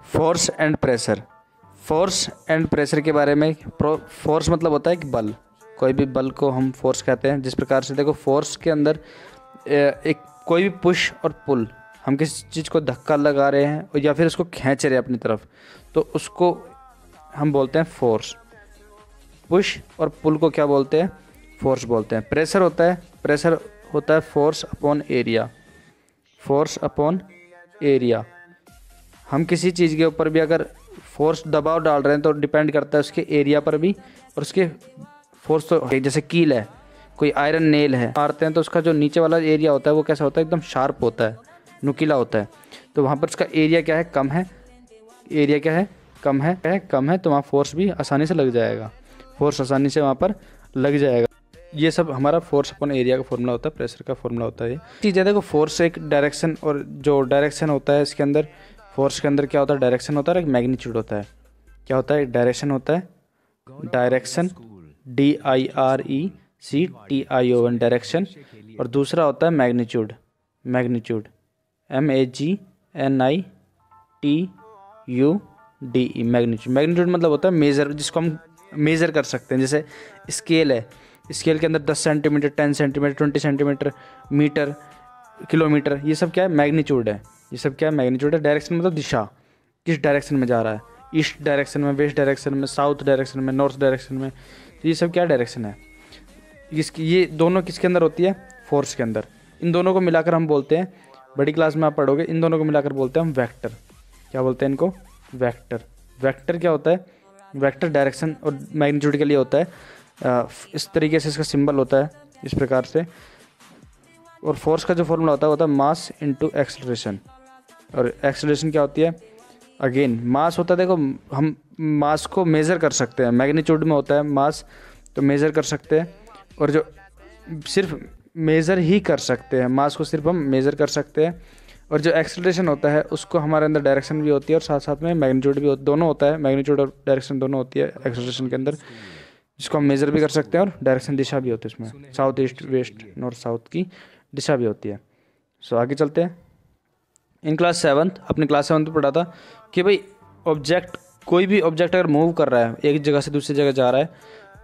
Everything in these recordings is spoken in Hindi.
Force and pressure. Force and pressure के बारे में, फोर्स मतलब होता है कि बल, कोई भी बल को हम फोर्स कहते हैं। जिस प्रकार से देखो फोर्स के अंदर एक कोई भी पुश और पुल, हम किसी चीज़ को धक्का लगा रहे हैं और या फिर उसको खींच रहे हैं अपनी तरफ, तो उसको हम बोलते हैं फोर्स। पुश और पुल को क्या बोलते हैं? फोर्स बोलते हैं। प्रेशर होता है force upon area. Force upon area, हम किसी चीज़ के ऊपर भी अगर फोर्स दबाव डाल रहे हैं तो डिपेंड करता है उसके एरिया पर भी और उसके फोर्स। तो जैसे कील है, कोई आयरन नेल है, मारते हैं तो उसका जो नीचे वाला एरिया होता है वो कैसा होता है? एकदम शार्प होता है, नुकीला होता है। तो वहाँ पर उसका एरिया क्या है? कम है। एरिया क्या है? कम है, तो वहाँ फोर्स भी आसानी से लग जाएगा, फोर्स आसानी से वहाँ पर लग जाएगा। ये सब हमारा फोर्स अपॉन एरिया का फॉर्मूला होता है, प्रेशर का फॉर्मूला होता है। ये चीज़ है, देखो फोर्स एक डायरेक्शन, और जो डायरेक्शन होता है इसके अंदर, फोर्स के अंदर क्या होता है? डायरेक्शन होता है, एक मैग्नीट्यूड होता है। क्या होता है? एक डायरेक्शन होता है, डायरेक्शन, DIRECTION डायरेक्शन, और दूसरा होता है मैग्नीट्यूड, MAGNITUDE, मैग्नीट्यूड मतलब होता है मेज़र, जिसको हम मेज़र कर सकते हैं। जैसे स्केल है, स्केल के अंदर 10 centimetre, 10 centimetre, 20 centimetre, metre, kilometre, ये सब क्या है? मैग्नीट्यूड है। ये सब क्या है? मैग्नीट्यूड है। डायरेक्शन मतलब दिशा, किस डायरेक्शन में जा रहा है, ईस्ट डायरेक्शन में, वेस्ट डायरेक्शन में, साउथ डायरेक्शन में, नॉर्थ डायरेक्शन में, तो ये सब क्या डायरेक्शन है। ये दोनों किसके अंदर होती है? फोर्स के अंदर। इन दोनों को मिलाकर हम बोलते हैं, बड़ी क्लास में आप पढ़ोगे, इन दोनों को मिलाकर बोलते हैं हम वेक्टर। क्या बोलते हैं इनको? वेक्टर। वेक्टर क्या होता है? वेक्टर डायरेक्शन और मैग्नीट्यूड के लिए होता है। इस तरीके से इसका सिंबल होता है, इस प्रकार से। और फोर्स का जो फॉर्मूला होता है मास इंटू एक्सेलरेशन। और एक्सेलरेशन क्या होती है? अगेन मास होता है। देखो हम मास को मेज़र कर सकते हैं, मैग्नीट्यूड में होता है मास, तो मेज़र कर सकते हैं। और जो सिर्फ मेज़र ही कर सकते हैं, मास को सिर्फ हम मेज़र कर सकते हैं। और जो एक्सेलरेशन होता है उसको हमारे अंदर डायरेक्शन भी होती है और साथ साथ में मैग्नीट्यूड भी दोनों होता है। मैग्नीट्यूड और डायरेक्शन दोनों होती है एक्सेलरेशन के अंदर, जिसको हम मेज़र भी कर सकते हैं और डायरेक्शन दिशा भी होती है इसमें, south east west north south की दिशा भी होती है। सो आगे चलते हैं। इन क्लास 7th, अपने क्लास 7th में पढ़ा था कि भाई ऑब्जेक्ट, कोई भी ऑब्जेक्ट अगर मूव कर रहा है, एक जगह से दूसरी जगह जा रहा है,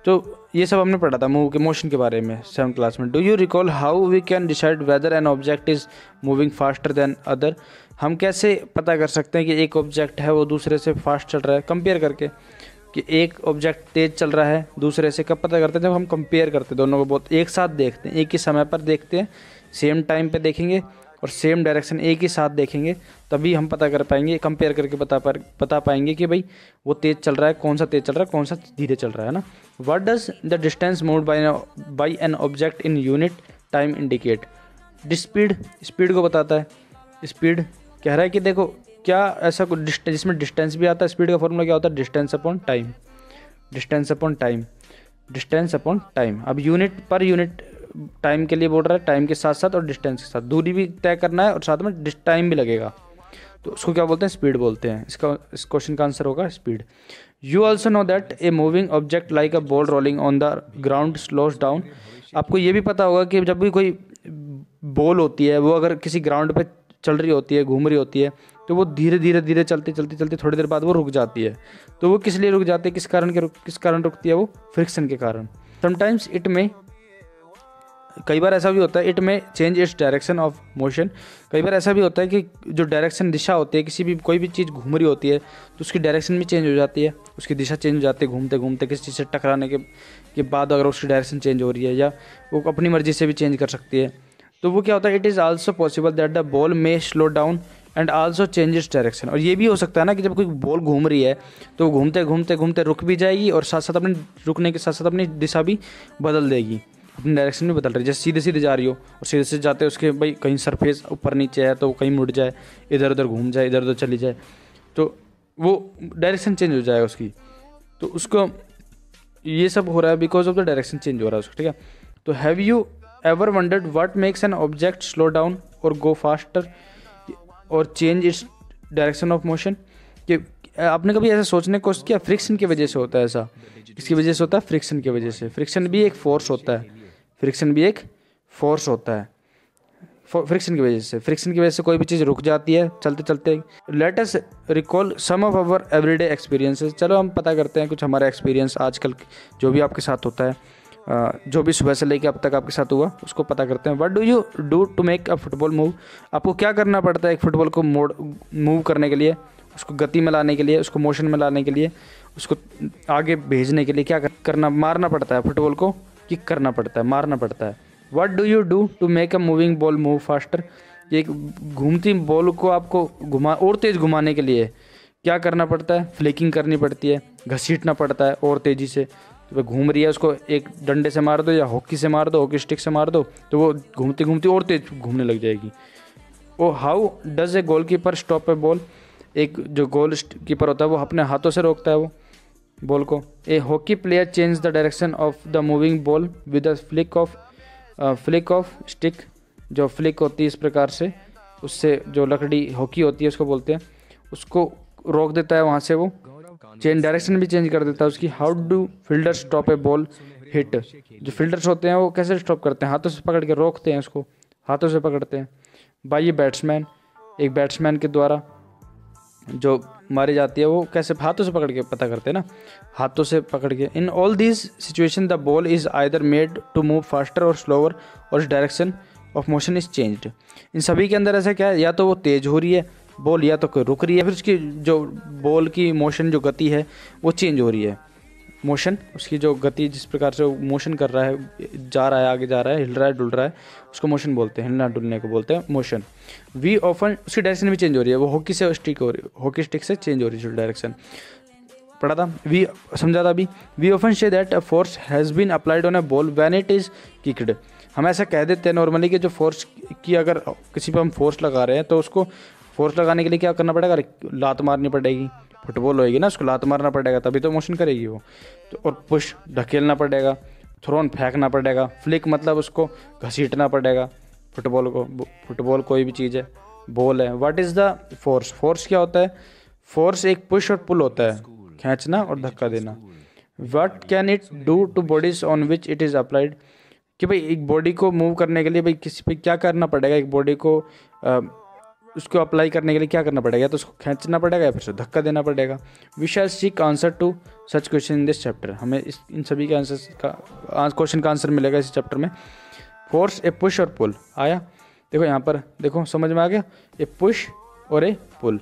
तो ये सब हमने पढ़ा था मूव के मोशन के बारे में 7th क्लास में। Do you recall how we can decide whether an object is moving faster than other? हम कैसे पता कर सकते हैं कि एक ऑब्जेक्ट है वो दूसरे से फास्ट चल रहा है? कंपेयर करके, कि एक ऑब्जेक्ट तेज़ चल रहा है दूसरे से। कब पता करते हैं? जब हम कंपेयर करते हैं दोनों को, बहुत एक साथ देखते हैं, एक ही समय पर देखते हैं, सेम टाइम पे देखेंगे और सेम डायरेक्शन एक ही साथ देखेंगे, तभी हम पता कर पाएंगे, कंपेयर करके बता पाएंगे कि भाई वो तेज़ चल रहा है, कौन सा तेज़ चल रहा है, कौन सा धीरे चल रहा है ना। What does the distance moved by an object in unit time indicate? Speed को बताता है। स्पीड कह रहा है कि देखो क्या ऐसा कुछ डिस्टेंस, जिसमें डिस्टेंस भी आता है। स्पीड का फॉर्मूला क्या होता है? Distance upon time, distance upon time, distance upon time. अब यूनिट पर यूनिट टाइम के लिए बोल रहा है, टाइम के साथ साथ और डिस्टेंस के साथ, दूरी भी तय करना है और साथ में टाइम भी लगेगा, तो उसको क्या बोलते हैं? स्पीड बोलते हैं। इस क्वेश्चन का आंसर होगा speed. You also know that a moving object like a ball rolling on the ground slows down. आपको ये भी पता होगा कि जब भी कोई बॉल होती है वो अगर किसी ग्राउंड पे चल रही होती है, घूम रही होती है, तो वो धीरे धीरे चलते थोड़ी देर बाद वो रुक जाती है। तो वो किस लिए रुक जाती है? किस कारण रुकती है? वो फ्रिक्शन के कारण। समटाइम्स इट में, कई बार ऐसा भी होता है, इट में change its direction of motion. कई बार ऐसा भी होता है कि जो डायरेक्शन दिशा होती है, किसी भी कोई भी चीज़ घूम रही होती है तो उसकी डायरेक्शन भी चेंज हो जाती है, उसकी दिशा चेंज हो जाती है। घूमते घूमते किसी चीज़ से टकराने के बाद अगर उसकी डायरेक्शन चेंज हो रही है, या वो अपनी मर्जी से भी चेंज कर सकती है, तो वो क्या होता है? It is also possible that the ball may slow down and also changes direction. और ये भी हो सकता है ना कि जब कोई बॉल घूम रही है तो घूमते घूमते रुक भी जाएगी और साथ साथ अपने रुकने के साथ साथ अपनी दिशा भी बदल देगी, अपनी डायरेक्शन भी बदल रही है। जैसे सीधे सीधे जा रही हो और सीधे सीधे जाते उसके भाई कहीं सरफेस ऊपर नीचे है तो कहीं मुड़ जाए, इधर उधर घूम जाए, इधर उधर चली जाए, तो वो डायरेक्शन चेंज हो जाएगा उसकी। तो उसको ये सब हो रहा है because of the direction change हो रहा है उसका, ठीक है। तो have you ever wondered what makes an object slow down और गो फास्टर और change its direction of motion? कि आपने कभी ऐसा सोचने की कोशिश किया? फ्रिक्शन की वजह से होता है ऐसा। किसकी वजह से होता है? फ्रिक्शन की वजह से। फ्रिक्शन भी एक फोर्स होता है, फ्रिक्शन भी एक फोर्स होता है। फ्रिक्शन की वजह से कोई भी चीज़ रुक जाती है चलते चलते। Let us recall some of our everyday experiences, चलो हम पता करते हैं कुछ हमारा एक्सपीरियंस आजकल जो भी आपके साथ होता है, जो भी सुबह से लेकर अब तक आपके साथ हुआ उसको पता करते हैं। What do you do to make a football move, आपको क्या करना पड़ता है एक फुटबॉल को मूव करने के लिए, उसको गति में लाने के लिए, उसको मोशन में लाने के लिए, उसको आगे भेजने के लिए क्या करना, मारना पड़ता है फुटबॉल को, किक करना पड़ता है, मारना पड़ता है। What do you do to make a moving ball move faster, एक घूमती बॉल को आपको और तेज़ घुमाने के लिए क्या करना पड़ता है, फ्लिकिंग करनी पड़ती है, घसीटना पड़ता है और तेज़ी से। तो घूम रही है उसको एक डंडे से मार दो या हॉकी से मार दो, हॉकी स्टिक से मार दो, तो वो घूमती घूमती और तेज घूमने लग जाएगी। Oh how does a goalkeeper stop a ball, एक जो गोल कीपर होता है वो अपने हाथों से रोकता है वो बॉल को। A hockey player change the direction of the moving ball with a flick of stick, जो फ्लिक होती है इस प्रकार से, उससे जो लकड़ी हॉकी होती है उसको बोलते हैं, उसको रोक देता है वहाँ से, वो डायरेक्शन भी चेंज कर देता है उसकी। How do fielder stop a ball hit, जो फील्डर्स होते हैं वो कैसे स्टॉप करते हैं, हाथों से पकड़ के रोकते हैं उसको, हाथों से पकड़ते हैं। बाई ये बैट्समैन, एक बैट्समैन के द्वारा जो मारी जाती है वो कैसे, हाथों से पकड़ के पता करते हैं ना, हाथों से पकड़ के। In all these situation the ball is either made to move faster or slower or direction of motion is changed, इन सभी के अंदर ऐसा क्या है, या तो वो तेज़ हो रही है बॉल, या तो कोई रुक रही है, फिर उसकी जो बॉल की मोशन जो गति है वो चेंज हो रही है, मोशन उसकी जो गति जिस प्रकार से वो मोशन कर रहा है, जा रहा है, आगे जा रहा है, हिल रहा है, डुल रहा है, उसको मोशन बोलते हैं, हिलना डुलने को बोलते हैं मोशन। वी ऑफन, उसकी डायरेक्शन भी चेंज हो रही है, वो हॉकी से स्टिक हो रही है, हॉकी स्टिक से चेंज हो रही है डायरेक्शन, पढ़ा था, वी समझा था अभी। We often say that a force has been applied on a ball when it is kicked, हम ऐसा कह देते हैं नॉर्मली कि जो फोर्स की, अगर किसी पर हम फोर्स लगा रहे हैं तो उसको फोर्स लगाने के लिए क्या करना पड़ेगा, लात मारनी पड़ेगी, फुटबॉल होएगी ना, उसको लात मारना पड़ेगा तभी तो मोशन करेगी वो, तो और पुश ढकेलना पड़ेगा, थ्रोन फेंकना पड़ेगा, फ्लिक मतलब उसको घसीटना पड़ेगा फुटबॉल को, फुटबॉल कोई भी चीज़ है, बॉल है। What is the force, force क्या होता है, फोर्स एक पुश और पुल होता है, खींचना और धक्का देना। What can it do two bodies on which it is applied, कि भाई एक बॉडी को मूव करने के लिए भाई किसी पे क्या करना पड़ेगा, एक बॉडी को उसको अप्लाई करने के लिए क्या करना पड़ेगा, तो उसको खींचना पड़ेगा या फिर से धक्का देना पड़ेगा। We shall seek answer to such question in this chapter, हमें इन सभी के आंसर का क्वेश्चन का आंसर मिलेगा इस चैप्टर में। फोर्स, ए पुश और पुल आया, देखो यहाँ पर देखो समझ में आ गया, ए पुश और ए पुल,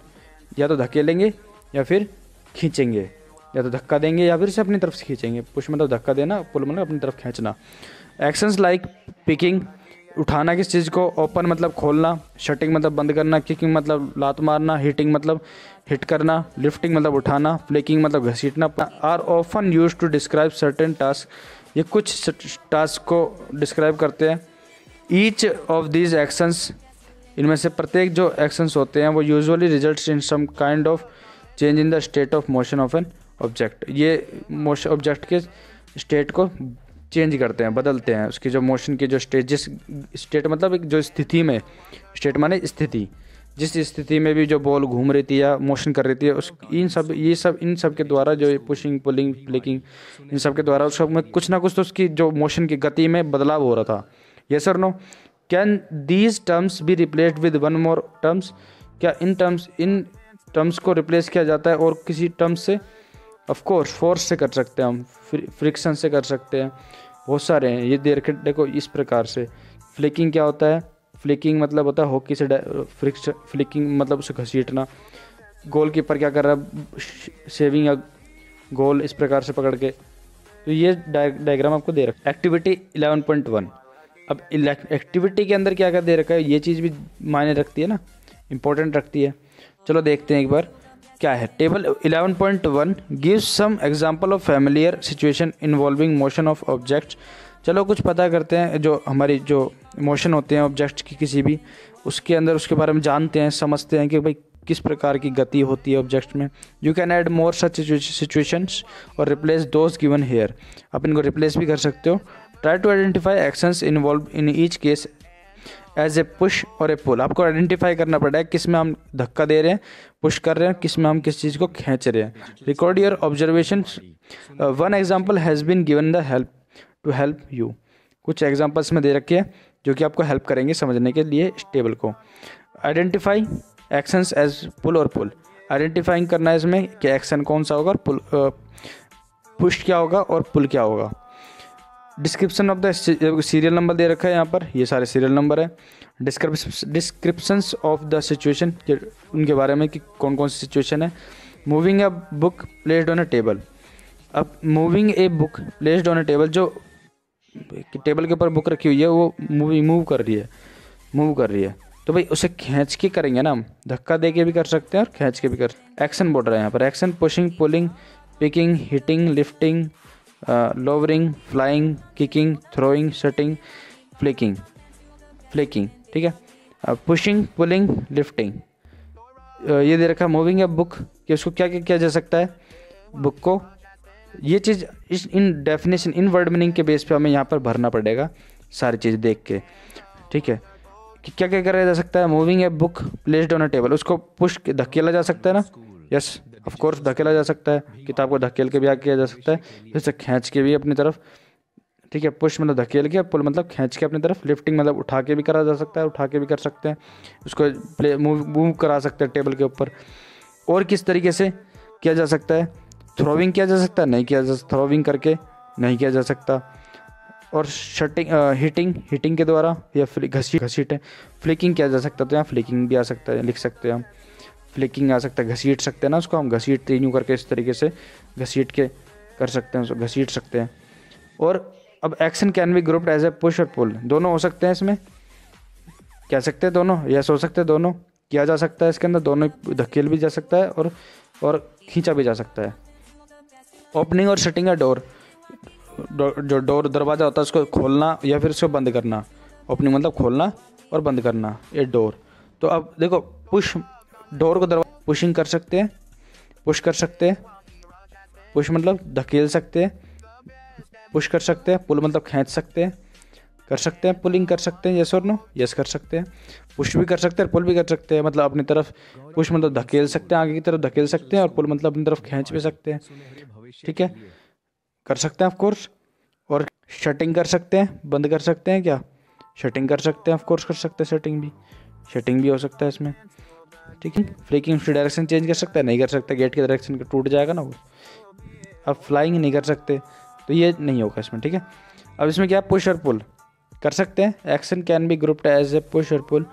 या तो धकेलेंगे या फिर खींचेंगे, या तो धक्का देंगे या फिर से अपनी तरफ से खींचेंगे। पुश मतलब धक्का देना, पुल मतलब अपनी तरफ खींचना। एक्शंस लाइक पिकिंग, उठाना किस चीज़ को, ओपन मतलब खोलना, शटिंग मतलब बंद करना, किकिंग मतलब लात मारना, हिटिंग मतलब हिट करना, लिफ्टिंग मतलब उठाना, फ्लिकिंग मतलब घसीटना, are often used to describe certain task, ये कुछ टास्क को डिस्क्राइब करते हैं। ईच ऑफ दीज एक्शंस, इनमें से प्रत्येक जो एक्शंस होते हैं वो usually results in some kind of change in the state of motion of an object, ये मोशन ऑब्जेक्ट के स्टेट को चेंज करते हैं, बदलते हैं, उसकी जो मोशन की जो स्टेट, जिस स्टेट मतलब एक जो स्थिति में, स्टेट माने स्थिति, जिस स्थिति में भी जो बॉल घूम रही थी या मोशन कर रही थी, उस इन सब के द्वारा जो पुशिंग पुलिंग फ्लिकिंग इन सब के द्वारा उसका में कुछ ना कुछ तो उसकी जो मोशन की गति में बदलाव हो रहा था। यस और no, can these terms be replaced with one more terms, क्या इन टर्म्स को रिप्लेस किया जाता है और किसी टर्म्स से, ऑफ कोर्स फोर्स से कर सकते हैं हम, फ्रिक्शन से कर सकते हैं, बहुत सारे हैं ये दे रखे, देखो इस प्रकार से। फ्लिकिंग क्या होता है, फ्लिकिंग मतलब होता है हॉकी से फ्लिकिंग मतलब उसे घसीटना, गोल कीपर क्या कर रहा है, सेविंग या गोल इस प्रकार से पकड़ के, तो ये डायग्राम आपको दे रखा है। एक्टिविटी 11.1, अब एक्टिविटी के अंदर क्या क्या दे रखा है, ये चीज़ भी मायने रखती है ना, इंपॉर्टेंट रखती है। चलो देखते हैं एक बार क्या है। Table 11.1 gives some example of familiar situation involving motion of objects, चलो कुछ पता करते हैं, जो हमारी जो मोशन होते हैं ऑब्जेक्ट्स की किसी भी, उसके अंदर उसके बारे में जानते हैं, समझते हैं कि भाई किस प्रकार की गति होती है ऑब्जेक्ट में। You can add more such situations और रिप्लेस दोज गिवन हेयर, आप इनको रिप्लेस भी कर सकते हो। Try to identify actions involve in each case as a push or a पुल, आपको आइडेंटिफाई करना पड़ेगा किस में हम धक्का दे रहे हैं, पुश कर रहे हैं, किस में हम किस चीज़ को खींच रहे हैं। Record your observation, one example has been given the help to help you, कुछ एग्जाम्पल्स में दे रखे हैं जो कि आपको हेल्प करेंगे समझने के लिए इस टेबल को। आइडेंटिफाई एक्शंस एज पुल और पुल, आइडेंटिफाइंग करना है इसमें कि एक्शन कौन सा होगा और पुल पुश क्या होगा और पुल क्या होगा। Description of the serial number दे रखा है यहाँ पर, ये सारे सीरियल नंबर है। डिस्क्रिप्शंस ऑफ द सिचुएशन, उनके बारे में कि कौन कौन सी सिचुएशन है। Moving a book placed on a table, अब moving a book placed on a table, जो टेबल के ऊपर बुक रखी हुई है वो मूव कर रही है, तो भाई उसे खींच के करेंगे ना हम, धक्का दे के भी कर सकते हैं और खींच के भी कर। एक्शन बोल रहा है यहाँ पर, action pushing, pulling, picking, hitting, lifting, lowering, flying, kicking, throwing, shutting, flicking, ठीक है। पुशिंग, पुलिंग, लिफ्टिंग, ये दे रखा है। मूविंग ए बुक कि उसको क्या क्या किया जा सकता है, बुक को, ये चीज़ इस इन डेफिनेशन इन वर्ड मीनिंग के बेस पे हमें यहाँ पर भरना पड़ेगा सारी चीज़ देख के, ठीक है, कि क्या क्या करा जा सकता है। Moving a book placed on a table, उसको पुश धकेला जा सकता है ना, यस ऑफ कोर्स धकेला जा सकता है, किताब को धकेल के भी आगे किया जा सकता है, जैसे खींच के भी अपनी तरफ, ठीक है। पुश मतलब धकेल के, पुल मतलब खींच के अपनी तरफ, लिफ्टिंग मतलब उठा के भी करा जा सकता है, उठा के भी कर सकते हैं, उसको प्ले मूव करा सकते हैं टेबल के ऊपर। और किस तरीके से किया जा सकता है, थ्रोविंग किया जा सकता है, नहीं किया जा सकता, थ्रोविंग करके नहीं किया जा सकता। और शटिंग हिटिंग के द्वारा या घसीट है। फ्लिकिंग किया जा सकता है, तो यहाँ फ्लिकिंग भी आ सकता है, लिख सकते हैं हम, फ्लिकिंग आ सकता है, घसीट सकते हैं ना उसको हम, घसीटते यूँ करके इस तरीके से घसीट के कर सकते हैं, उसको घसीट सकते हैं। और अब action can be grouped as a push और पुल, दोनों हो सकते हैं इसमें, कह सकते हैं दोनों, यस हो सकते हैं दोनों, किया जा सकता है इसके अंदर, दोनों धकेल भी जा सकता है और खींचा भी जा सकता है। ओपनिंग और शटिंग अ डोर, जो डोर दरवाज़ा होता है उसको खोलना या फिर उसको बंद करना, ओपनिंग मतलब खोलना और बंद करना, ये डोर। तो अब देखो पुश, डोर को दरवाजा पुशिंग कर सकते हैं, पुश कर सकते हैं, पुश मतलब धकेल सकते हैं, पुश कर सकते हैं, पुल मतलब खींच सकते हैं, कर सकते हैं, पुलिंग कर सकते हैं, यस और नो, यस कर सकते हैं, पुश भी कर सकते हैं, पुल भी कर सकते हैं, मतलब अपनी तरफ पुश मतलब धकेल सकते हैं, आगे की तरफ धकेल सकते हैं, और पुल मतलब अपनी तरफ खींच भी सकते हैं, ठीक है, कर सकते हैं ऑफ कोर्स। और शटिंग कर सकते हैं, बंद कर सकते हैं, क्या शटिंग कर सकते हैं, ऑफ कोर्स कर सकते हैं, शटिंग भी हो सकता है इसमें, ठीक है। फ्लिकिंग उसकी डायरेक्शन चेंज कर सकता है, नहीं कर सकता, गेट की डायरेक्शन टूट जाएगा ना वो। अब फ्लाइंग नहीं कर सकते, तो ये नहीं होगा इसमें, ठीक है। अब इसमें क्या पुश और पुल कर सकते हैं, action can be grouped as a push और पुल,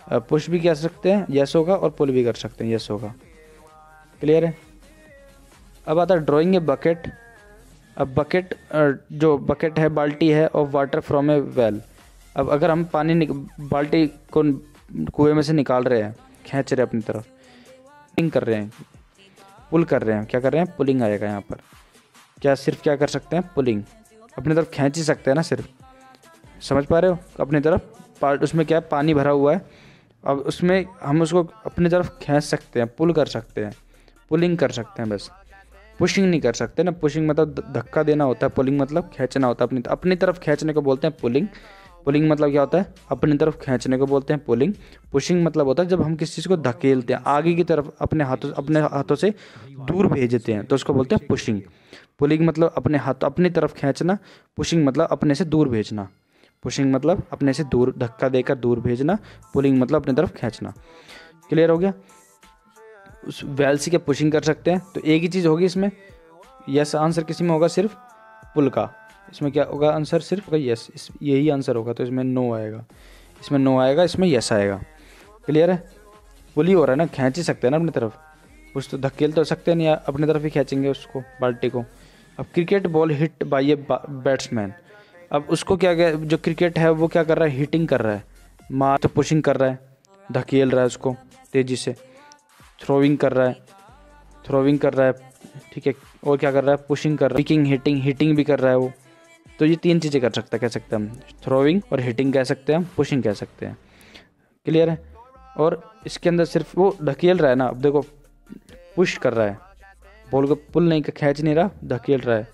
पुश भी कर सकते हैं, यस होगा, और पुल भी कर सकते हैं, यस होगा, क्लियर है। अब आता है ड्रॉइंग ए बकेट, अब बकेट जो बकेट है बाल्टी है, और वाटर फ्रॉम ए वेल, अब अगर हम पानी बाल्टी को कुएं में से निकाल रहे हैं, खींच रहे हैं अपनी तरफ, पुलिंग कर रहे हैं, पुल कर रहे हैं, क्या कर रहे हैं, पुलिंग आएगा यहाँ पर, क्या सिर्फ क्या कर सकते हैं, पुलिंग, अपनी तरफ खींच ही सकते हैं ना सिर्फ, समझ पा रहे हो, अपनी तरफ पार्ट, उसमें क्या है, पानी भरा हुआ है, अब उसमें हम उसको अपनी तरफ खींच सकते हैं, पुल कर सकते हैं, पुलिंग कर सकते हैं बस, पुशिंग नहीं कर सकते ना, पुशिंग मतलब धक्का देना होता है, पुलिंग मतलब खींचना होता है, अपनी तरफ खींचने को बोलते हैं पुलिंग, पुलिंग मतलब क्या होता है, अपनी तरफ खींचने को बोलते हैं पुलिंग। पुशिंग मतलब होता है जब हम किसी चीज़ को धकेलते हैं आगे की तरफ, अपने हाथों से दूर भेजते हैं, तो उसको बोलते हैं पुशिंग। पुलिंग मतलब अपनी तरफ खींचना, पुशिंग मतलब अपने से दूर भेजना, पुशिंग मतलब अपने से दूर धक्का देकर दूर भेजना, पुलिंग मतलब अपनी तरफ खींचना, क्लियर हो गया। उस वेल से क्या पुशिंग कर सकते हैं, तो एक ही चीज़ होगी इसमें, यस आंसर किसी में होगा सिर्फ पुल का, इसमें क्या होगा आंसर, सिर्फ होगा यस, यही आंसर होगा, तो इसमें नो आएगा, इसमें नो आएगा, इसमें यस आएगा, क्लियर है। पुल ही हो रहा है ना, खींच ही सकते हैं ना अपनी तरफ, कुछ तो धकेल तो सकते नहीं, अपनी तरफ ही खींचेंगे उसको, बाल्टी को। अब cricket ball hit by a batsman, अब उसको क्या जो क्रिकेट है वो क्या कर रहा है, हिटिंग कर रहा है, मार तो पुशिंग कर रहा है, धकेल रहा है उसको तेज़ी से, थ्रोविंग कर रहा है, ठीक है, और क्या कर रहा है, पुशिंग कर रहा है, हिटिंग भी कर रहा है वो, तो ये तीन चीज़ें कर सकता है, कह सकते हैं हम, थ्रोविंग और हिटिंग कह सकते हैं हम, पुशिंग कह सकते हैं, क्लियर है। और इसके अंदर सिर्फ वो धकेल रहा है ना, अब देखो पुश कर रहा है, बॉल को पुल नहीं खींच नहीं रहा, धकेल रहा है,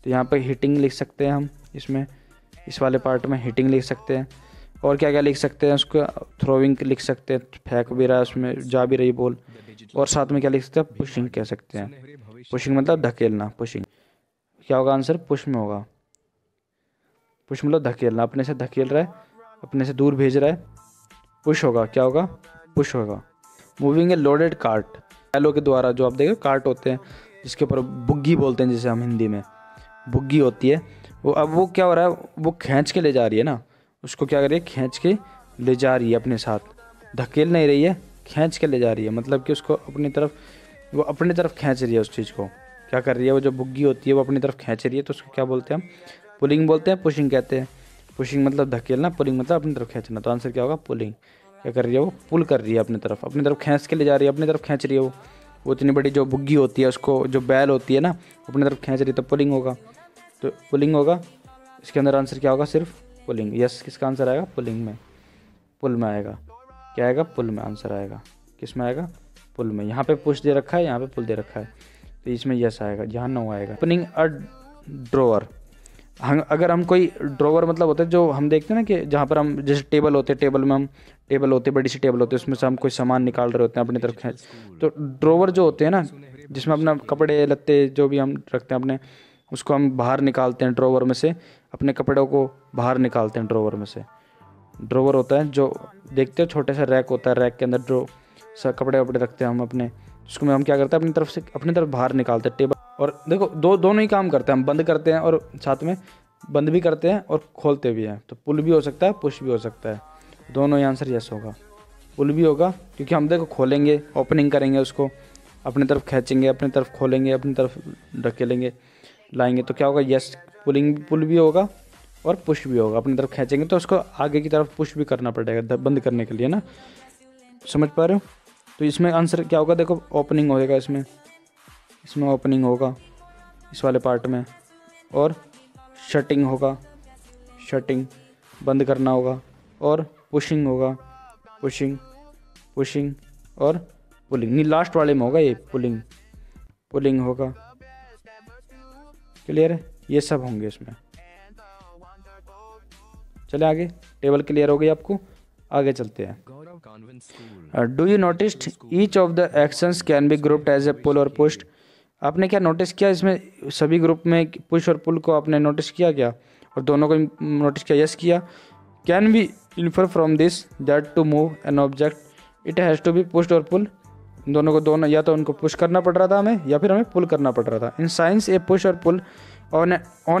तो यहाँ पर हिटिंग लिख सकते हैं हम, इसमें इस वाले पार्ट में हिटिंग लिख सकते हैं। और क्या क्या लिख सकते हैं, उसको थ्रोविंग लिख सकते हैं, फेंक भी रहा है उसमें, जा भी रही बॉल, और साथ में क्या लिख सकते हैं, पुशिंग कह सकते हैं, पुशिंग मतलब धकेलना, पुशिंग क्या होगा आंसर, पुश में होगा, पुश मतलब धकेलना, अपने से धकेल रहा है, अपने से दूर भेज रहा है, पुश होगा, क्या होगा, पुश होगा। मूविंग ए लोडेड कार्ट, बैलों के द्वारा, जो आप देखो कार्ट होते हैं जिसके ऊपर बुग्गी बोलते हैं, जिसे हम हिंदी में बुग्गी होती है, वो अब वो क्या हो रहा है, वो खींच के ले जा रही है ना, उसको क्या कर रही है, खींच के ले जा रही है अपने साथ, धकेल नहीं रही है, खींच के ले जा रही है, मतलब कि उसको अपनी तरफ, वो अपनी तरफ खींच रही है उस चीज़ को, क्या कर रही है, वो जो बुग्गी होती है वो अपनी तरफ खींच रही है, तो उसको क्या बोलते हैं हम, पुलिंग बोलते हैं, पुशिंग कहते हैं। पुशिंग मतलब धकेलना, पुलिंग मतलब अपनी तरफ खींचना, तो आंसर क्या होगा, पुलिंग। क्या कर रही है, वो पुल कर रही है अपनी तरफ खींच के ले जा रही है, अपनी तरफ खींच रही है वो इतनी बड़ी जो बुग्गी होती है उसको, जो बैल होती है ना, अपनी तरफ खींच रही है, तो पुलिंग होगा, तो पुलिंग होगा। इसके अंदर आंसर क्या होगा, सिर्फ पुलिंग। यस, किसका आंसर आएगा, पुलिंग में, पुल में आएगा, क्या आएगा, पुल में आंसर आएगा, किस में आएगा, पुल में। यहाँ पे पुश दे रखा है, यहाँ पे पुल दे रखा है, तो इसमें यस आएगा, यहाँ नो आएगा। ओपनिंग अ ड्रॉवर, अगर हम कोई ड्रॉवर मतलब होता है जो हम देखते हैं ना कि जहाँ पर हम जैसे टेबल होते हैं, टेबल में हम टेबल होते, बड़ी सी टेबल होती है, उसमें से हम कोई सामान निकाल रहे होते हैं अपनी तरफ खींच, तो ड्रॉवर जो होते हैं ना, जिसमें अपना कपड़े लत्ते जो भी हम रखते हैं अपने, उसको हम बाहर निकालते हैं ड्रॉवर में से, अपने कपड़ों को बाहर निकालते हैं ड्रॉवर में से। ड्रॉवर होता है जो देखते हो, छोटे सा रैक होता है, रैक के अंदर जो कपड़े वपड़े रखते हैं हम अपने, उसको में हम क्या करते हैं, अपनी तरफ से अपनी तरफ बाहर निकालते हैं टेबल। और देखो दोनों ही काम करते हैं, हम बंद करते हैं और साथ में बंद भी करते हैं और खोलते भी हैं, तो पुल भी हो सकता है, पुश भी हो सकता है, दोनों ही आंसर यस होगा। पुल भी होगा क्योंकि हम देखो खोलेंगे, ओपनिंग करेंगे, उसको अपनी तरफ खींचेंगे, अपनी तरफ खोलेंगे, अपनी तरफ ढकेलेंगे, लाएंगे, तो क्या होगा, यस, पुल भी होगा और पुश भी होगा। अपनी तरफ खींचेंगे तो उसको आगे की तरफ पुश भी करना पड़ेगा बंद करने के लिए ना, समझ पा रहे हो। तो इसमें आंसर क्या होगा, देखो ओपनिंग होएगा, इसमें ओपनिंग होगा इस वाले पार्ट में, और शटिंग होगा, शटिंग बंद करना होगा, और पुशिंग होगा, पुशिंग और पुलिंग, नहीं लास्ट वाले में होगा ये, पुलिंग होगा। क्लियर है, ये सब होंगे इसमें। चले आगे, टेबल क्लियर हो गई आपको, आगे चलते हैं। Do you notice each of the actions can be grouped as a pull or pushed. आपने क्या नोटिस किया, इसमें सभी ग्रुप में पुश और पुल को आपने नोटिस किया क्या, और दोनों को नोटिस किया, यस किया। Can we infer from this that to move an object it has to be pushed और पुल। दोनों या तो उनको पुश करना पड़ रहा था हमें, या फिर हमें पुल करना पड़ रहा था। इन साइंस ए पुश और pull on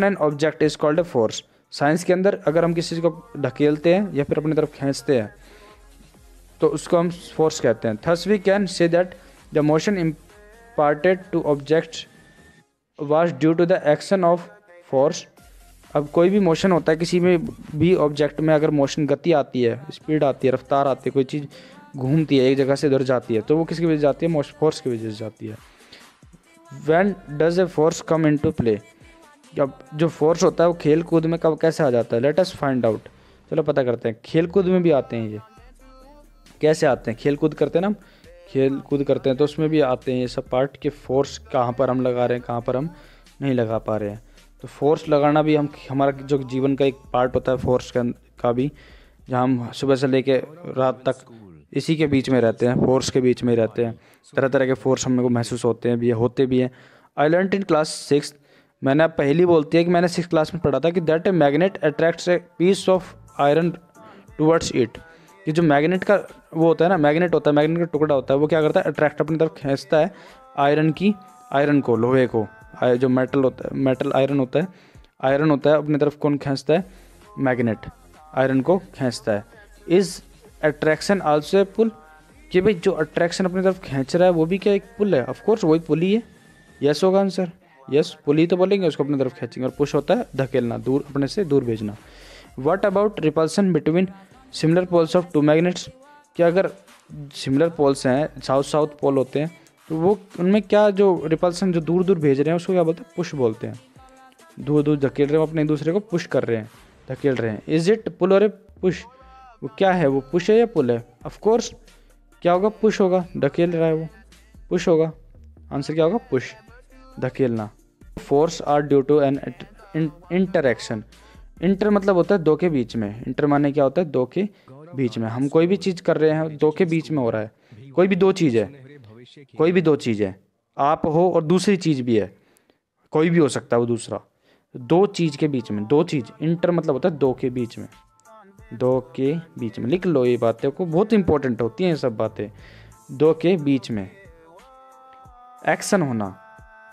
an object is called a force. Science के अंदर अगर हम किसी चीज़ को ढकेलते हैं या फिर अपनी तरफ खींचते हैं तो उसको हम फोर्स कहते हैं। Thus we can say that the motion imparted to objects was due to the action of force. अब कोई भी मोशन होता है, किसी में भी ऑब्जेक्ट में अगर मोशन, गति आती है, स्पीड आती है, रफ्तार आती है, कोई चीज़ घूमती है एक जगह से उधर जाती है, तो वो किसकी वजह से जाती है, फोर्स की वजह से जाती है। When does a force come into play. अब जो फोर्स होता है वो खेल कूद में कब कैसे आ जाता है, लेट अस फाइंड आउट। चलो पता करते हैं, खेल कूद में भी आते हैं ये, कैसे आते हैं, खेल कूद करते हैं ना हम, खेल कूद करते हैं तो उसमें भी आते हैं ये सब पार्ट के फोर्स कहाँ पर हम लगा रहे हैं, कहाँ पर हम नहीं लगा पा रहे हैं। तो फोर्स लगाना भी हमारा जो जीवन का एक पार्ट होता है फोर्स का भी, जहाँ हम सुबह से लेके रात तक इसी के बीच में रहते हैं, फोर्स के बीच में रहते हैं। तरह तरह के फोर्स हमको महसूस होते हैं भी, होते भी हैं। आई लर्न इन क्लास 6, मैंने अब पहली बोलती है कि मैंने 6th क्लास में पढ़ा था कि that a magnet attracts a piece of iron towards it. कि जो मैग्नेट का वो होता है ना, मैग्नेट होता है, मैग्नेट का टुकड़ा होता है, वो क्या करता है, अट्रैक्ट अपनी तरफ खींचता है आयरन को, लोहे को, जो मेटल होता है, मेटल आयरन होता है अपनी तरफ कौन खींचता है, मैग्नेट आयरन को खींचता है। इज अट्रैक्शन आल्सो ए पुल, कि भाई जो अट्रैक्शन अपनी तरफ खींच रहा है वो भी क्या एक पुल है, ऑफकोर्स वही पुल ही है, यस होगा आंसर, यस पुल ही तो बोलेंगे, उसको अपनी तरफ खींचेंगे। और पुश होता है धकेलना, दूर, अपने से दूर भेजना। What about repulsion between similar poles of two magnets, कि अगर सिमिलर पोल्स हैं, साउथ पोल होते हैं, तो वो उनमें क्या जो रिपल्सन जो दूर दूर भेज रहे हैं उसको क्या बोलते हैं, पुश बोलते हैं। दूर दूर धकेल रहे हैं, अपने दूसरे को पुश कर रहे हैं, धकेल रहे हैं। इज इट पुल और ए पुश, वो क्या है, वो पुश है या पुल है, ऑफकोर्स क्या होगा, पुश होगा, धकेल रहा है वो, पुश होगा, आंसर क्या होगा, पुश, धकेलना। Force are due to an interaction. Inter मतलब होता है दो के बीच में, इंटर माने क्या होता है, दो के बीच में। हम कोई भी चीज़ कर रहे हैं, दो के बीच में हो रहा है, कोई भी दो चीज़ है, आप हो और दूसरी चीज़ भी है, कोई भी हो सकता है वो दूसरा, दो चीज़ के बीच में, दो चीज़, इंटर मतलब होता है दो के बीच में, दो के बीच में, लिख लो ये बातें को, बहुत इंपॉर्टेंट होती हैं ये सब बातें। दो के बीच में एक्शन होना,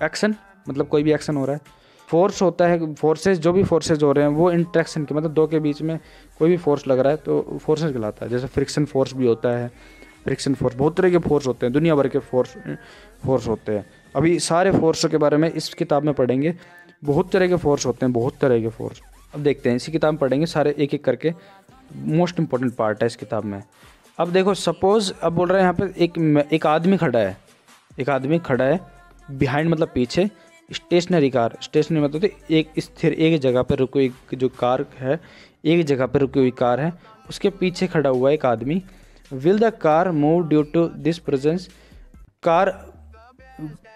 एक्शन मतलब कोई भी एक्शन हो रहा है। फोर्स होता है, फोर्सेस, जो भी फोर्सेस हो रहे हैं वो इंटरेक्शन के, मतलब दो के बीच में कोई भी फोर्स लग रहा है तो फोर्सेस कहलाता है। जैसे फ्रिक्शन फोर्स भी होता है, फ्रिक्शन फोर्स, बहुत तरह के फोर्स होते हैं, दुनिया भर के फोर्स होते हैं। अभी सारे फोर्सों के बारे में इस किताब में पढ़ेंगे, बहुत तरह के फोर्स होते हैं, बहुत तरह के फोर्स। अब देखते हैं, इसी किताब में पढ़ेंगे सारे एक एक करके, मोस्ट इंपॉर्टेंट पार्ट है इस किताब में। अब देखो सपोज, अब बोल रहे हैं यहाँ पे एक आदमी खड़ा है, एक आदमी खड़ा है बिहाइंड मतलब पीछे, स्टेशनरी कार, स्टेशनरी मतलब एक स्थिर एक जगह पर रुकी हुई जो कार है, एक जगह पर रुकी हुई कार है, उसके पीछे खड़ा हुआ एक आदमी। Will the car move due to this presence, car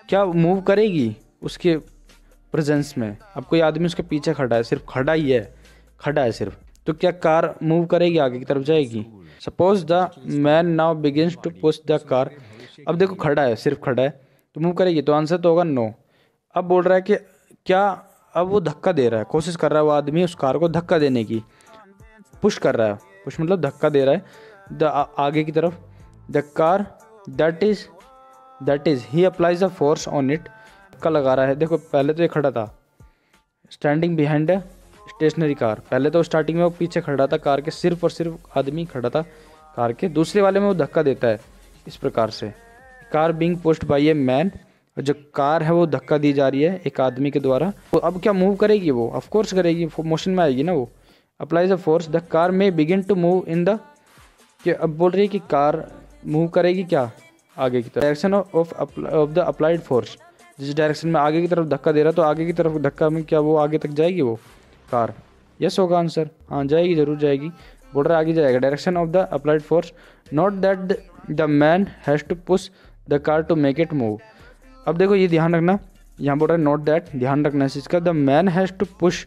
क्या मूव करेगी उसके प्रेजेंस में। अब कोई आदमी उसके पीछे खड़ा है, सिर्फ खड़ा ही है, खड़ा है सिर्फ, तो क्या कार मूव करेगी, आगे की तरफ जाएगी। Suppose the man now begins to push the car, अब देखो खड़ा है, सिर्फ खड़ा है, तो मूव करेगी, तो आंसर तो होगा नो। अब बोल रहा है कि क्या, अब वो धक्का दे रहा है, कोशिश कर रहा है वो आदमी उस कार को धक्का देने की, पुश कर रहा है, पुश मतलब धक्का दे रहा है आगे की तरफ। The car that is he applies the force on it, धक्का लगा रहा है। देखो पहले तो ये खड़ा था, स्टैंडिंग बिहाइंड है स्टेशनरी कार, पहले तो स्टार्टिंग में वो पीछे खड़ा था कार के, सिर्फ और सिर्फ आदमी खड़ा था कार के। दूसरे वाले में वो धक्का देता है इस प्रकार से, car being pushed by a man, जो कार है वो धक्का दी जा रही है एक आदमी के द्वारा। तो अब क्या मूव करेगी वो, ऑफ कोर्स करेगी, मोशन में आएगी ना वो। Applies a force, the car may begin to move in the, कि अब बोल रही है कि कार मूव करेगी क्या, आगे की तरफ, direction of the applied force, जिस डायरेक्शन में आगे की तरफ धक्का दे रहा है, तो आगे की तरफ धक्का में क्या वो आगे तक जाएगी वो कार। यस होगा आंसर, हाँ जाएगी, जरूर जाएगी। बोल रहा है आगे जाएगा, direction of the applied force, not that the man has to push the car to make it move. अब देखो ये ध्यान रखना, यहाँ बोल रहा है नॉट दैट, ध्यान रखना इस चीज़ का, the man has to push,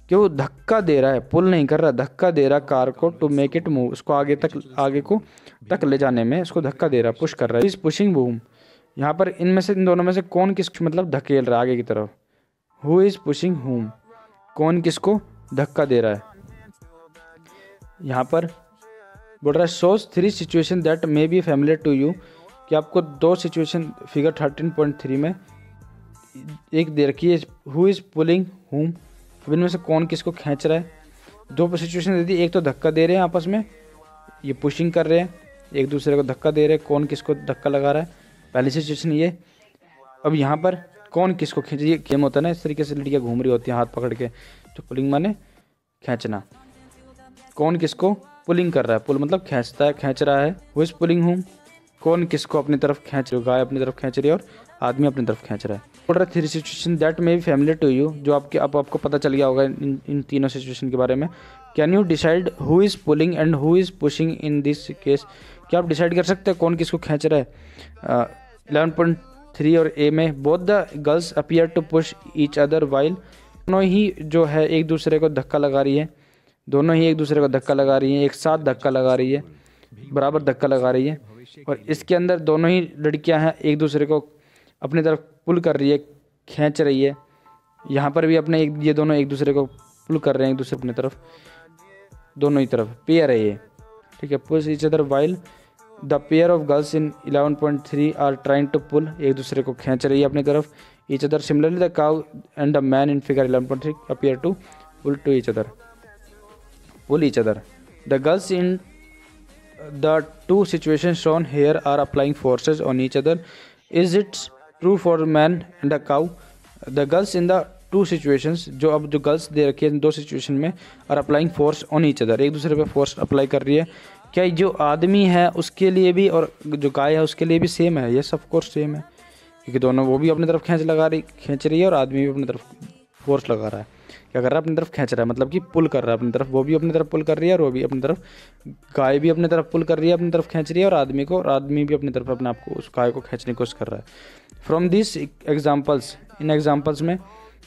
कि वो धक्का दे रहा है, पुल नहीं कर रहा, धक्का दे रहा कार को, टू मेक इट मूव, उसको आगे तक, आगे को तक ले जाने में उसको धक्का दे रहा है, पुश कर रहा है। इज पुशिंग बूम, यहाँ पर इनमें से, इन दोनों में से कौन किस मतलब धकेल रहा है आगे की तरफ। हु इज पुशिंग हुम, कौन किसको धक्का दे रहा है। यहाँ पर बोल रहा है shows 3 situation that may be familiar to you, कि आपको 2 सिचुएशन फिगर 13.3 में एक दे रखी है, हु इज़ पुलिंग हुम, अब इनमें से कौन किसको खींच रहा है। 2 सिचुएशन दे दी, एक तो धक्का दे रहे हैं आपस में, ये पुशिंग कर रहे हैं, एक दूसरे को धक्का दे रहे हैं, कौन किसको धक्का लगा रहा है, पहली सिचुएशन ये। अब यहाँ पर कौन किसको खींच, ये गेम होता है ना, इस तरीके से लड़कियाँ घूम रही होती हैं हाथ पकड़ के, तो पुलिंग माने खींचना, कौन किसको पुलिंग कर रहा है, पुल मतलब खींचता है, खींच रहा है। हु इज पुलिंग हुम, कौन किसको अपनी तरफ खींच, गाय अपनी तरफ खींच रही है और आदमी अपनी तरफ खींच रहा है। बोल रहा है 3 situation that may be familiar to you, जो आपको पता चल गया होगा इन तीनों सिचुएशन के बारे में। Can you decide who is pulling and who is pushing in this case, क्या आप डिसाइड कर सकते हैं कौन किसको खींच रहा है। 11.3 और ए में, both the girls appear to push each other while, दोनों ही जो है एक दूसरे को धक्का लगा रही है, दोनों ही एक दूसरे को धक्का लगा रही हैं, एक साथ धक्का लगा रही है, बराबर धक्का लगा रही है। और इसके अंदर दोनों ही लड़कियां हैं एक दूसरे को अपनी तरफ पुल कर रही है, खींच रही है। यहाँ पर भी अपने ये दोनों एक दूसरे को पुल कर रहे हैं, एक दूसरे अपनी तरफ, दोनों ही तरफ पेयर है ये, ठीक है। Push each other while the pair of girls in 11.3 are trying to pull, एक दूसरे को खींच रही है अपनी तरफ। Each other similarly the cow and the man in figure 11.3 appear to pull to each other, pull each other. The girls in the 2 situations shown here are applying forces on each other. Is it true for man and a cow? The girls in the 2 situations, जो अब जो गर्ल्स दे रखी है 2 सिचुएशन में, are applying force on each other, एक दूसरे पे फोर्स अप्लाई कर रही है। क्या जो आदमी है उसके लिए भी और जो गाय है उसके लिए भी सेम है? यस ऑफ कोर्स सेम है, क्योंकि दोनों, वो भी अपनी तरफ खींच रही है और आदमी भी अपनी तरफ फोर्स लगा रहा है। क्या कर रहा है, अपनी तरफ खींच रहा है, मतलब कि पुल कर रहा है अपनी तरफ, वो भी अपनी तरफ पुल कर रही है और वो भी अपनी तरफ, गाय भी अपनी तरफ पुल कर रही है, अपनी तरफ खींच रही है, और आदमी को, और आदमी भी अपनी तरफ अपने आप को, उस गाय को खींचने की कोशिश कर रहा है। फ्रॉम दिस एग्जाम्पल्स, इन एग्जाम्पल्स में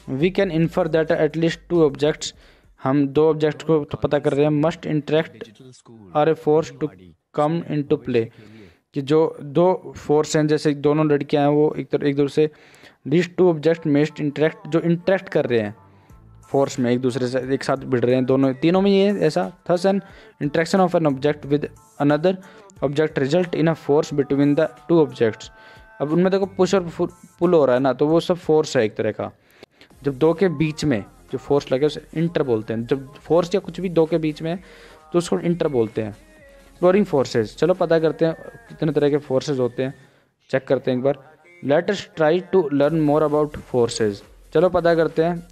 we can infer that at least 2 objects, हम 2 ऑब्जेक्ट को तो पता कर रहे हैं, must interact or a force to come into play, कि जो 2 फोर्स हैं, जैसे दोनों लड़कियां हैं वो एक दूसरे से, दिस 2 ऑब्जेक्ट मस्ट इंटरेक्ट, जो इंटरेक्ट कर रहे हैं, फोर्स में एक दूसरे से एक साथ भिड़ रहे हैं, दोनों तीनों में ये ऐसा। Thus N interaction of an object with another object result in a force between the two objects. अब उनमें देखो पुश और पुल हो रहा है ना, तो वो सब फोर्स है एक तरह का। जब दो के बीच में जो फोर्स लगे उसे इंटर बोलते हैं। जब फोर्स या कुछ भी दो के बीच में है तो उसको इंटर बोलते हैं। एक्सप्लोरिंग फोर्सेज, चलो पता करते हैं कितने तरह के फोर्सेज होते हैं, चेक करते हैं एक बार। Let us try to learn more about forces, चलो पता करते हैं,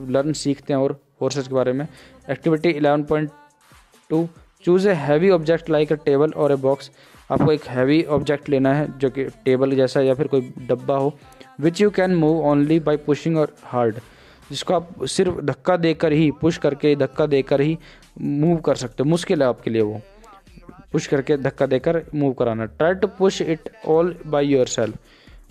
लर्न सीखते हैं और फोर्सेज के बारे में। Activity 11.2 choose a heavy object like a table और ए बॉक्स। आपको एक हैवी ऑब्जेक्ट लेना है जो कि टेबल जैसा या फिर कोई डब्बा हो, which you can move only by pushing और हार्ड, जिसको आप सिर्फ धक्का देकर ही, पुश करके धक्का देकर ही मूव कर सकते हो। मुश्किल है आपके लिए वो पुश करके धक्का देकर मूव कराना। Try to push it all by yourself,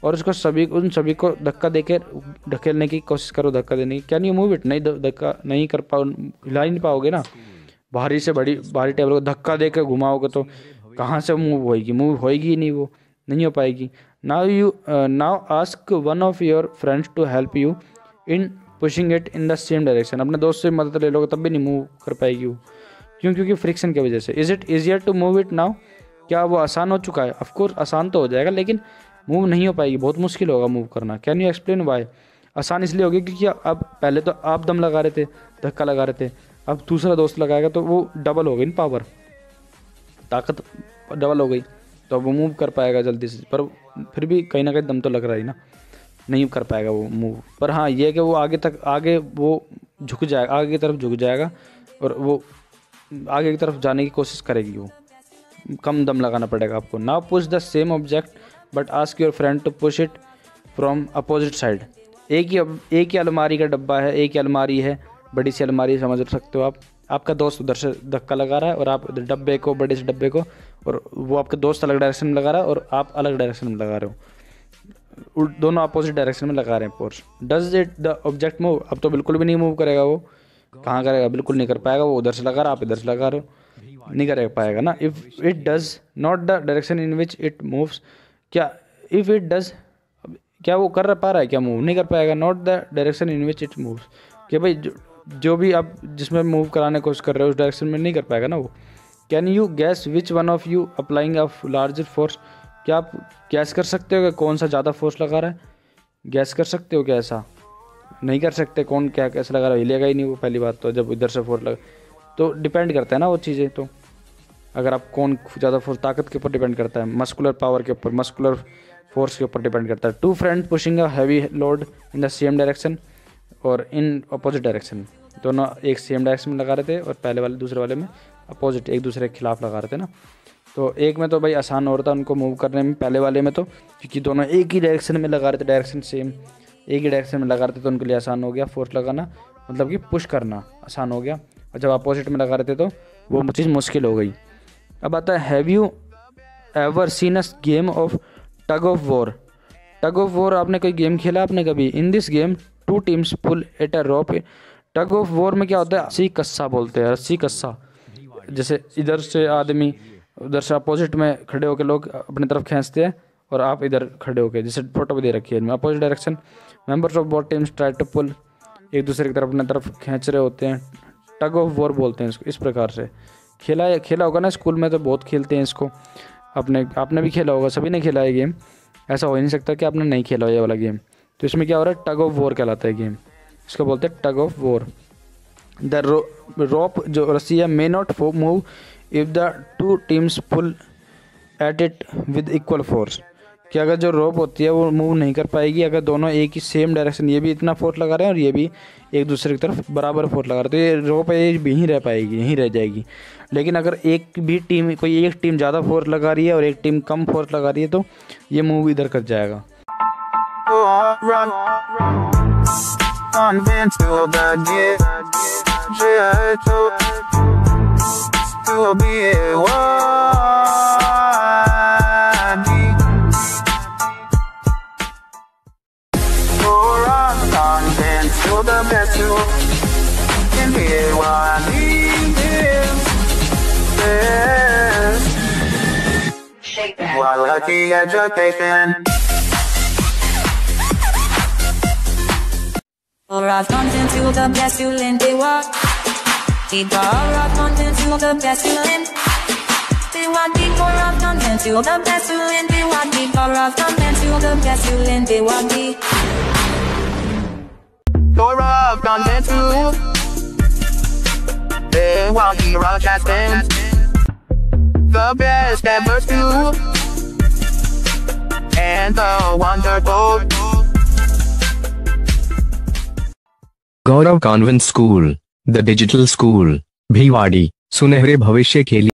और उसको उन सभी को धक्का देकर ढकेलने की कोशिश करो, धक्का देने की। कैन यू मूव इट, नहीं धक्का नहीं कर पाओ, हिला ही नहीं पाओगे ना। भारी टेबल को धक्का देकर घुमाओगे तो कहाँ से मूव होएगी ही नहीं, वो नहीं हो पाएगी। Now ask one of your friends to help you in pushing it in the same direction. अपने दोस्त से मदद ले लोगे तब भी नहीं मूव कर पाएगी वो, क्योंकि फ्रिक्शन की वजह से। Is it easier to move it now, क्या वो आसान हो चुका है? ऑफकोर्स आसान तो हो जाएगा, लेकिन मूव नहीं हो पाएगी, बहुत मुश्किल होगा मूव करना। Can you explain why? आसान इसलिए होगी क्योंकि अब पहले तो आप दम लगा रहे थे, धक्का लगा रहे थे, अब दूसरा दोस्त लगाएगा तो वो डबल हो गई ना, पावर, ताकत डबल हो गई, तो वो मूव कर पाएगा जल्दी से। पर फिर भी कहीं ना कहीं दम तो लग रहा है ना, नहीं कर पाएगा वो मूव। पर हाँ ये कि वो आगे वो झुक जाएगा, आगे की तरफ झुक जाएगा और वो आगे की तरफ जाने की कोशिश करेगी, वो कम दम लगाना पड़ेगा आपको। Now push the same object but ask your friend to push it from opposite side. एक ही अलमारी का डब्बा है, एक ही अलमारी है, बड़ी सी अलमारी समझ सकते हो आप। आपका दोस्त उधर से धक्का लगा रहा है और आप डब्बे को, बड़े से डब्बे को, और वो आपका दोस्त अलग डायरेक्शन में लगा रहा है और आप अलग डायरेक्शन में लगा रहे हो, दोनों अपोजिट डायरेक्शन में लगा रहे हैं force. Does it the object move? अब तो बिल्कुल भी नहीं मूव करेगा वो, कहाँ करेगा, बिल्कुल नहीं कर पाएगा। वो उधर से लगा रहा, आप इधर से लगा रहे हो, नहीं कर पाएगा ना। If it does not the direction in which it moves, क्या इफ़ इट डज, क्या वो कर पा रहा है क्या मूव? नहीं कर पाएगा। Not the direction in which it moves, कि भाई जो भी आप जिसमें मूव कराने की कोशिश कर रहे हो उस डायरेक्शन में नहीं कर पाएगा ना वो। Can you gas which one of you applying a larger force? क्या आप गैस कर सकते हो कि कौन सा ज़्यादा फोर्स लगा रहा है? गैस कर सकते हो क्या? ऐसा नहीं कर सकते, कौन क्या कैसे लगा रहा है, हिलेगा ही नहीं वो, पहली बात तो। जब इधर से फोर्स लगा तो डिपेंड करता है ना वो चीज़ें, तो अगर आप कौन ज़्यादा फोर्स, ताकत के ऊपर डिपेंड करता है, मस्कुलर पावर के ऊपर, मस्कुलर फोर्स के ऊपर डिपेंड करता है। Two friend pushing a heavy load in the same direction और इन अपोजिट डायरेक्शन, दोनों एक सेम डायरेक्शन में लगा रहे थे और पहले वाले दूसरे वाले में अपोजिट, एक दूसरे के खिलाफ लगा रहे थे ना। तो एक में तो भाई आसान हो रहा था उनको मूव करने में, पहले वाले में तो क्योंकि दोनों एक ही डायरेक्शन में लगा रहे थे, डायरेक्शन सेम एक ही डायरेक्शन में लगा रहे थे, तो उनके लिए आसान हो गया फोर्स लगाना, मतलब कि पुश करना आसान हो गया। और जब अपोजिट में लगा रहे थे तो वो चीज़ मुश्किल हो गई। अब आता है, have you ever seen a game of tug of war? Tug of war आपने कोई गेम खेला आपने कभी? In this game two teams pull at a rope. Tug of war में क्या होता है, रस्सी कस्सा बोलते हैं, रस्सी कस्सा। जैसे इधर से आदमी, उधर से अपोजिट में खड़े होकर लोग अपनी तरफ खींचते हैं और आप इधर खड़े होकर, जैसे फोटो भी दे रखी है opposite direction. Members of both teams try to pull, एक दूसरे की तरफ अपनी तरफ खींच रहे होते हैं, टग ऑफ वॉर बोलते हैं इसको। इस प्रकार से खेला होगा ना स्कूल में, तो बहुत खेलते हैं इसको। आपने भी खेला होगा, सभी ने खेला है गेम, ऐसा हो ही नहीं सकता कि आपने नहीं खेला हो ये वाला गेम। तो इसमें क्या हो रहा है, टग ऑफ वॉर कहलाता है गेम, इसको बोलते हैं tug of war. The rope जो रस्सी है, may not move if the two teams pull at it with equal force, कि अगर जो रोप होती है वो मूव नहीं कर पाएगी अगर दोनों एक ही सेम डायरेक्शन, ये भी इतना फोर्स लगा रहे हैं और ये भी एक दूसरे की तरफ बराबर फोर्स लगा रहे हैं, तो ये रोप है ये यहीं रह पाएगी, यहीं रह जाएगी। लेकिन अगर कोई एक टीम ज़्यादा फोर्स लगा रही है और एक टीम कम फोर्स लगा रही है तो ये मूव इधर कर जाएगा। Quality education. Alright, content to the best you lend they walk. Deep alright, content to the best you lend. They want deep alright, content to the best you lend they walk. Deep alright, content to the best you lend they walk. Deep. Alright, content to they walk. The rock has been the best ever to and the wonderful. Gaurav convent school, the digital school, Bhiwadi, सुनहरे भविष्य के लिए।